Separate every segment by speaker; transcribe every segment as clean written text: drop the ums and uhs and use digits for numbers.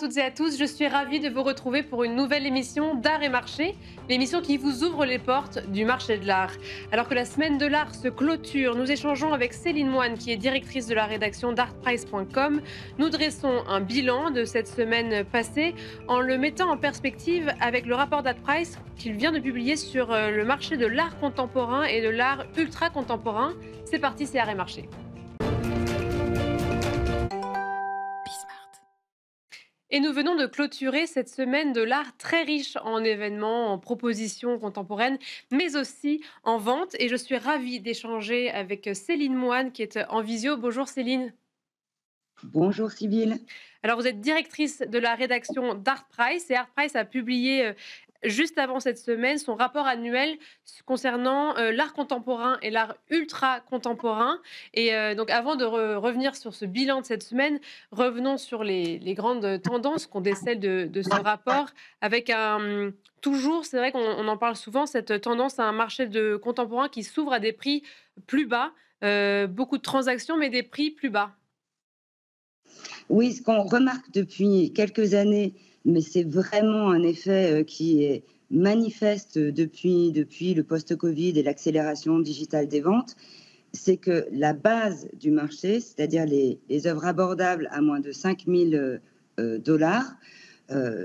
Speaker 1: toutes et à tous, je suis ravie de vous retrouver pour une nouvelle émission d'Art et Marché, l'émission qui vous ouvre les portes du marché de l'art. Alors que la semaine de l'art se clôture, nous échangeons avec Céline Moine, qui est directrice de la rédaction d'artprice.com. Nous dressons un bilan de cette semaine passée en le mettant en perspective avec le rapport d'Artprice qu'il vient de publier sur le marché de l'art contemporain et de l'art ultra contemporain. C'est parti, c'est Art et Marché. Et nous venons de clôturer cette semaine de l'art très riche en événements, en propositions contemporaines, mais aussi en vente. Et je suis ravie d'échanger avec Céline Moine qui est en visio. Bonjour Céline.
Speaker 2: Bonjour Sybille.
Speaker 1: Alors vous êtes directrice de la rédaction d'Artprice et Artprice a publié juste avant cette semaine son rapport annuel concernant l'art contemporain et l'art ultra contemporain. Et donc avant de revenir sur ce bilan de cette semaine, revenons sur les grandes tendances qu'on décèle de ce rapport avec toujours, c'est vrai qu'on en parle souvent, cette tendance à un marché de contemporain qui s'ouvre à des prix plus bas, beaucoup de transactions mais des prix plus bas.
Speaker 2: Oui, ce qu'on remarque depuis quelques années, mais c'est vraiment un effet qui est manifeste depuis le post-Covid et l'accélération digitale des ventes, c'est que la base du marché, c'est-à-dire les œuvres abordables à moins de 5 000 dollars,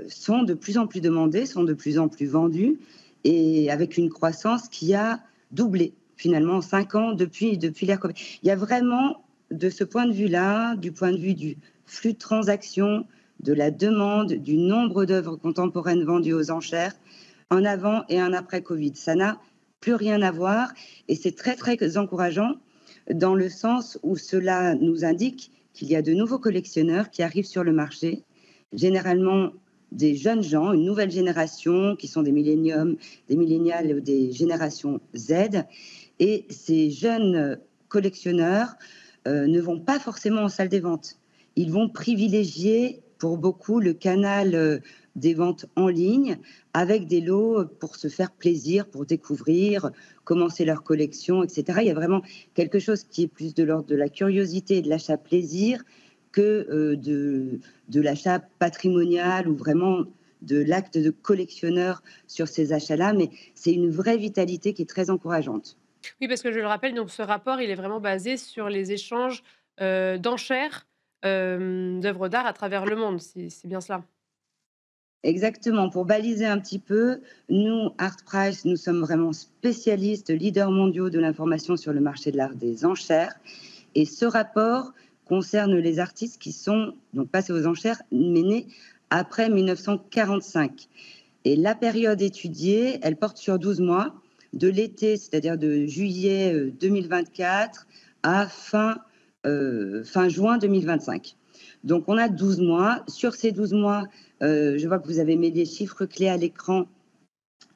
Speaker 2: sont de plus en plus demandées, sont de plus en plus vendues, et avec une croissance qui a doublé finalement en 5 ans depuis l'ère Covid. Il y a vraiment, de ce point de vue-là, du point de vue du flux de transactions, de la demande, du nombre d'œuvres contemporaines vendues aux enchères, un avant et un après Covid. Ça n'a plus rien à voir et c'est très, très encourageant dans le sens où cela nous indique qu'il y a de nouveaux collectionneurs qui arrivent sur le marché, généralement des jeunes gens, une nouvelle génération qui sont des millénials ou des générations Z. Et ces jeunes collectionneurs ne vont pas forcément en salle des ventes. Ils vont privilégier pour beaucoup le canal des ventes en ligne avec des lots pour se faire plaisir, pour découvrir, commencer leur collection, etc. Il y a vraiment quelque chose qui est plus de l'ordre de la curiosité et de l'achat plaisir que de l'achat patrimonial ou vraiment de l'acte de collectionneur sur ces achats-là. Mais c'est une vraie vitalité qui est très encourageante.
Speaker 1: Oui, parce que je le rappelle, donc ce rapport, il est vraiment basé sur les échanges, d'enchères, d'œuvres d'art à travers le monde. C'est bien cela?
Speaker 2: Exactement. Pour baliser un petit peu, nous, Artprice, nous sommes vraiment spécialistes, leaders mondiaux de l'information sur le marché de l'art des enchères. Et ce rapport concerne les artistes qui sont donc passés aux enchères, mais nés après 1945. Et la période étudiée, elle porte sur 12 mois, de l'été, c'est-à-dire de juillet 2024 à fin juin 2025. Donc on a 12 mois. Sur ces 12 mois, je vois que vous avez mis les chiffres clés à l'écran.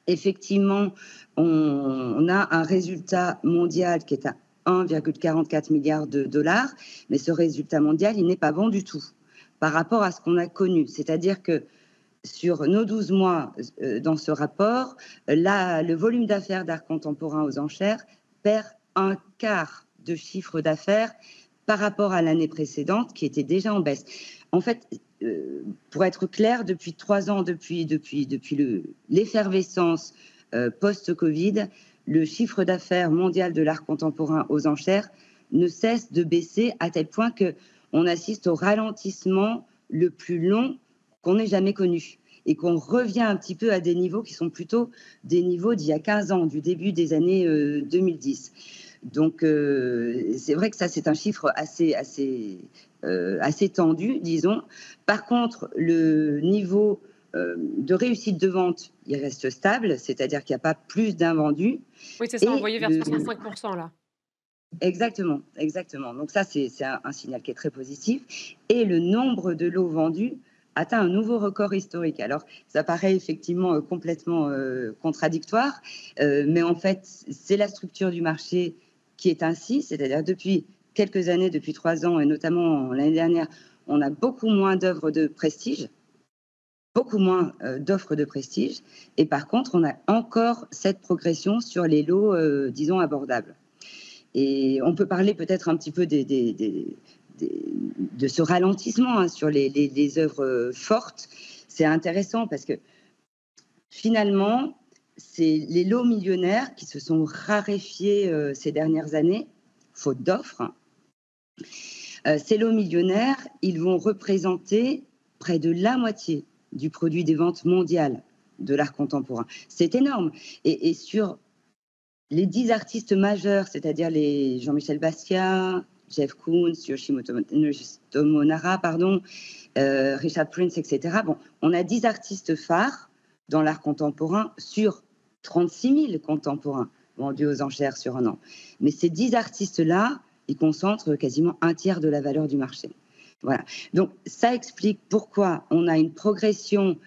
Speaker 2: Effectivement, on a un résultat mondial qui est à 1,44 milliard de dollars, mais ce résultat mondial, il n'est pas bon du tout par rapport à ce qu'on a connu. C'est-à-dire que sur nos 12 mois dans ce rapport, le volume d'affaires d'art contemporain aux enchères perd un quart de chiffre d'affaires par rapport à l'année précédente qui était déjà en baisse. En fait, pour être clair, depuis 3 ans, depuis l'effervescence post-Covid, le chiffre d'affaires mondial de l'art contemporain aux enchères ne cesse de baisser à tel point qu'on assiste au ralentissement le plus long qu'on n'ait jamais connu et qu'on revient un petit peu à des niveaux qui sont plutôt des niveaux d'il y a 15 ans, du début des années 2010. Donc, c'est vrai que ça, c'est un chiffre assez tendu, disons. Par contre, le niveau de réussite de vente, il reste stable, c'est-à-dire qu'il n'y a pas plus d'invendus.
Speaker 1: Oui, c'est ça,
Speaker 2: Et
Speaker 1: envoyé vers 65 là.
Speaker 2: exactement, exactement. Donc ça, c'est un signal qui est très positif. Et le nombre de lots vendus atteint un nouveau record historique. Alors, ça paraît effectivement complètement contradictoire, mais en fait, c'est la structure du marché qui est ainsi, c'est-à-dire depuis quelques années, depuis 3 ans, et notamment l'année dernière, on a beaucoup moins d'œuvres de prestige, beaucoup moins d'offres de prestige, et par contre, on a encore cette progression sur les lots, disons, abordables. Et on peut parler peut-être un petit peu de ce ralentissement, hein, sur les œuvres fortes. C'est intéressant parce que finalement, c'est les lots millionnaires qui se sont raréfiés ces dernières années, faute d'offres. Ces lots millionnaires, ils vont représenter près de la moitié du produit des ventes mondiales de l'art contemporain. C'est énorme. Et sur les 10 artistes majeurs, c'est-à-dire les Jean-Michel Basquiat, Jeff Koons, Yoshimoto Nara, Richard Prince, etc. Bon, on a 10 artistes phares dans l'art contemporain sur 36 000 contemporains vendus aux enchères sur un an. Mais ces 10 artistes-là, ils concentrent quasiment un tiers de la valeur du marché. Voilà. Donc, ça explique pourquoi on a une progression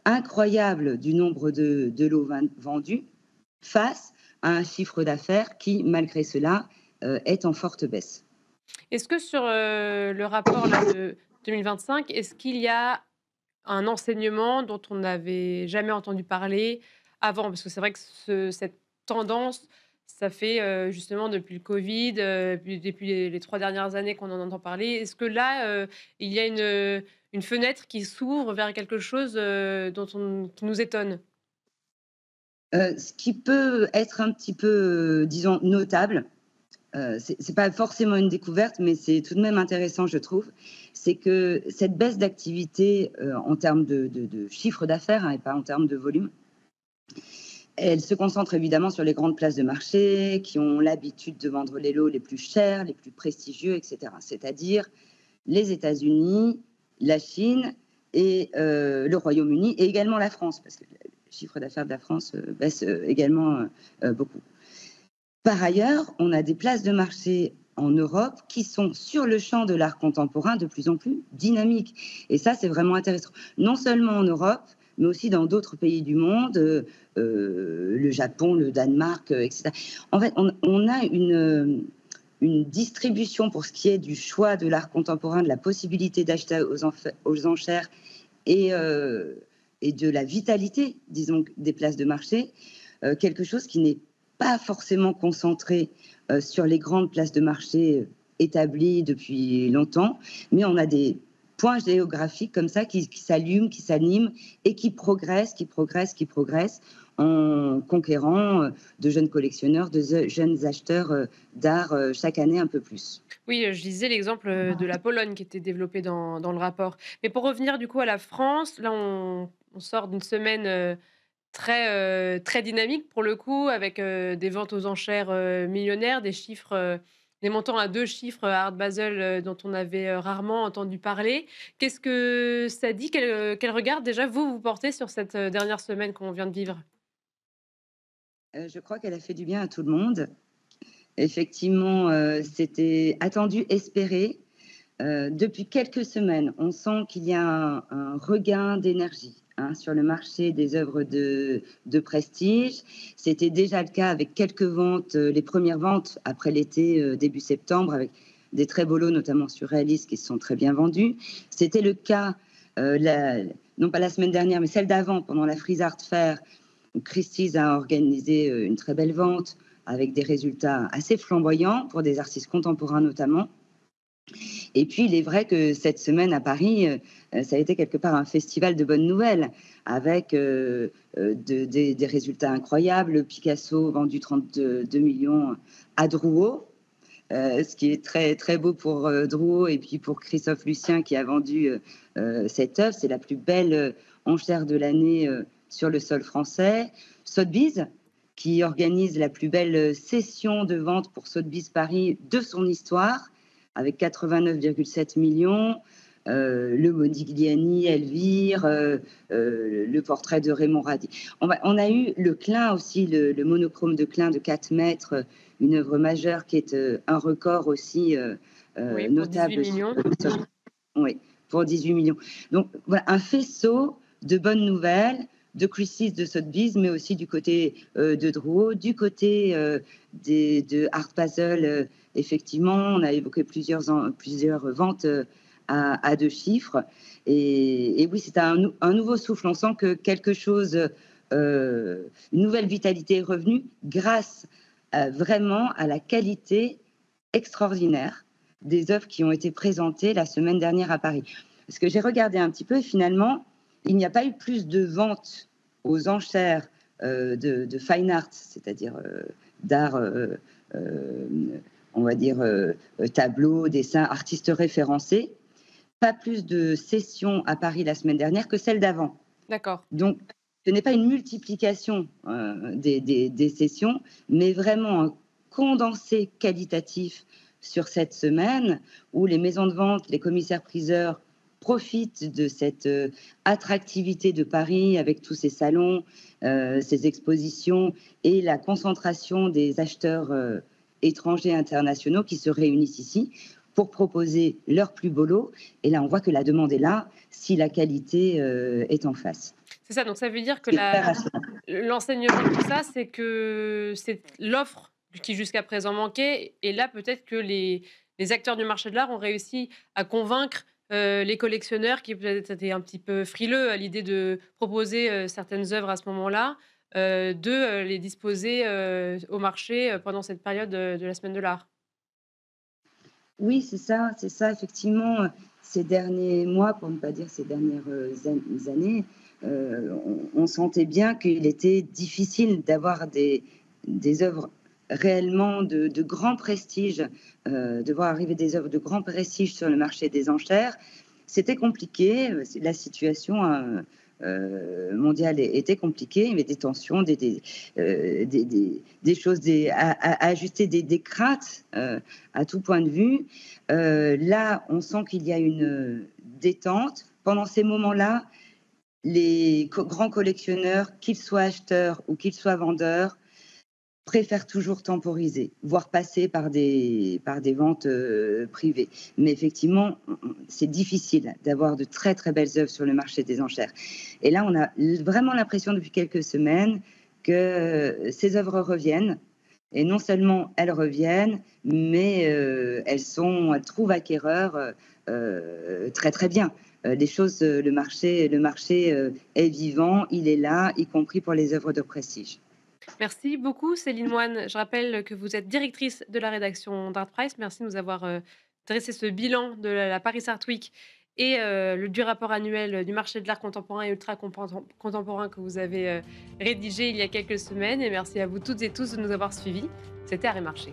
Speaker 2: incroyable du nombre de lots vendus face à un chiffre d'affaires qui, malgré cela, est en forte baisse.
Speaker 1: Est-ce que sur le rapport là, de 2025, est-ce qu'il y a un enseignement dont on n'avait jamais entendu parler avant? Parce que c'est vrai que cette tendance, ça fait justement depuis le Covid, depuis les 3 dernières années qu'on en entend parler. Est-ce que là, il y a une fenêtre qui s'ouvre vers quelque chose qui nous étonne?
Speaker 2: Ce qui peut être un petit peu, disons, notable, c'est pas forcément une découverte, mais c'est tout de même intéressant, je trouve, c'est que cette baisse d'activité en termes de chiffre d'affaires, hein, et pas en termes de volume, elle se concentre évidemment sur les grandes places de marché qui ont l'habitude de vendre les lots les plus chers, les plus prestigieux, etc. C'est-à-dire les États-Unis, la Chine et le Royaume-Uni, et également la France, parce que le chiffre d'affaires de la France baisse également beaucoup. Par ailleurs, on a des places de marché en Europe qui sont sur le champ de l'art contemporain de plus en plus dynamiques. Et ça, c'est vraiment intéressant. Non seulement en Europe, mais aussi dans d'autres pays du monde, le Japon, le Danemark, etc. En fait, on a une distribution pour ce qui est du choix de l'art contemporain, de la possibilité d'acheter aux enchères et de la vitalité, disons, des places de marché, quelque chose qui n'est pas forcément concentré sur les grandes places de marché établies depuis longtemps, mais on a des points géographiques comme ça qui s'allument, qui s'animent et qui progressent en conquérant de jeunes collectionneurs, de jeunes acheteurs d'art chaque année un peu plus.
Speaker 1: Oui, je lisais l'exemple de la Pologne qui était développé dans le rapport. Mais pour revenir du coup à la France, là on sort d'une semaine très dynamique pour le coup, avec des ventes aux enchères millionnaires, des chiffres, des montants à 2 chiffres à Art Basel, dont on avait rarement entendu parler. Qu'est-ce que ça dit? Quel regard déjà vous portez sur cette dernière semaine qu'on vient de vivre?
Speaker 2: Je crois qu'elle a fait du bien à tout le monde. Effectivement, c'était attendu, espéré. Depuis quelques semaines, on sent qu'il y a un regain d'énergie, hein, sur le marché des œuvres de prestige. C'était déjà le cas avec quelques ventes, les premières ventes après l'été, début septembre, avec des très beaux lots, notamment surréalistes, qui se sont très bien vendus. C'était le cas, non pas la semaine dernière, mais celle d'avant, pendant la Frieze Art Fair, où Christie's a organisé une très belle vente avec des résultats assez flamboyants pour des artistes contemporains notamment. Et puis, il est vrai que cette semaine à Paris, ça a été quelque part un festival de bonnes nouvelles, avec des résultats incroyables. Picasso vendu 32 millions à Drouot, ce qui est très, très beau pour Drouot, et puis pour Christophe Lucien qui a vendu cette œuvre. C'est la plus belle enchère de l'année sur le sol français. Sotheby's, qui organise la plus belle session de vente pour Sotheby's Paris de son histoire, avec 89,7 millions, le Modigliani, Elvire, le portrait de Raymond Radi. On a eu le Klein aussi, le monochrome de Klein de 4 mètres, une œuvre majeure qui est un record aussi
Speaker 1: Oui, pour 18
Speaker 2: notable.
Speaker 1: millions.
Speaker 2: Oui, pour 18 millions. Donc voilà, un faisceau de bonnes nouvelles, de Christie's, de Sotheby's, mais aussi du côté de Drouot, du côté de Art Basel. Effectivement, on a évoqué plusieurs ventes à 2 chiffres. Et oui, c'est un nouveau souffle. On sent que quelque chose, une nouvelle vitalité est revenue grâce vraiment à la qualité extraordinaire des œuvres qui ont été présentées la semaine dernière à Paris. Parce que j'ai regardé un petit peu et finalement, il n'y a pas eu plus de ventes aux enchères de fine art, c'est-à-dire d'art, euh, on va dire, tableaux, dessins, artistes référencés, pas plus de sessions à Paris la semaine dernière que celle d'avant.
Speaker 1: D'accord.
Speaker 2: Donc, ce n'est pas une multiplication des sessions, mais vraiment un condensé qualitatif sur cette semaine où les maisons de vente, les commissaires-priseurs profitent de cette attractivité de Paris avec tous ces salons, ces expositions et la concentration des acheteurs étrangers internationaux qui se réunissent ici pour proposer leur plus beau lot. Et là, on voit que la demande est là si la qualité est en face.
Speaker 1: C'est ça, donc ça veut dire que
Speaker 2: C'est hyper rassurant.
Speaker 1: l'enseignement de tout ça, c'est que c'est l'offre qui jusqu'à présent manquait et là peut-être que les acteurs du marché de l'art ont réussi à convaincre, les collectionneurs qui peut-être étaient un petit peu frileux à l'idée de proposer, certaines œuvres à ce moment-là, de, les disposer, au marché, pendant cette période, de la semaine de l'art.
Speaker 2: Oui, c'est ça, effectivement, ces derniers mois, pour ne pas dire ces dernières années, on sentait bien qu'il était difficile d'avoir des œuvres réellement de grand prestige, de voir arriver des œuvres de grand prestige sur le marché des enchères. C'était compliqué, la situation mondiale était compliquée, il y avait des tensions, des choses à ajuster, des craintes à tout point de vue. Là, on sent qu'il y a une détente. Pendant ces moments-là, les grands collectionneurs, qu'ils soient acheteurs ou qu'ils soient vendeurs, préfèrent toujours temporiser, voire passer par des ventes privées. Mais effectivement, c'est difficile d'avoir de très très belles œuvres sur le marché des enchères. Et là, on a vraiment l'impression depuis quelques semaines que ces œuvres reviennent. Et non seulement elles reviennent, mais elles trouvent acquéreurs très très bien. Le marché est vivant, il est là, y compris pour les œuvres de prestige.
Speaker 1: Merci beaucoup Céline Moine. Je rappelle que vous êtes directrice de la rédaction d'ArtPrice. Merci de nous avoir, dressé ce bilan de la Paris Art Week et du rapport annuel du marché de l'art contemporain et ultra contemporain que vous avez, rédigé il y a quelques semaines et merci à vous toutes et tous de nous avoir suivis. C'était Art et Marché.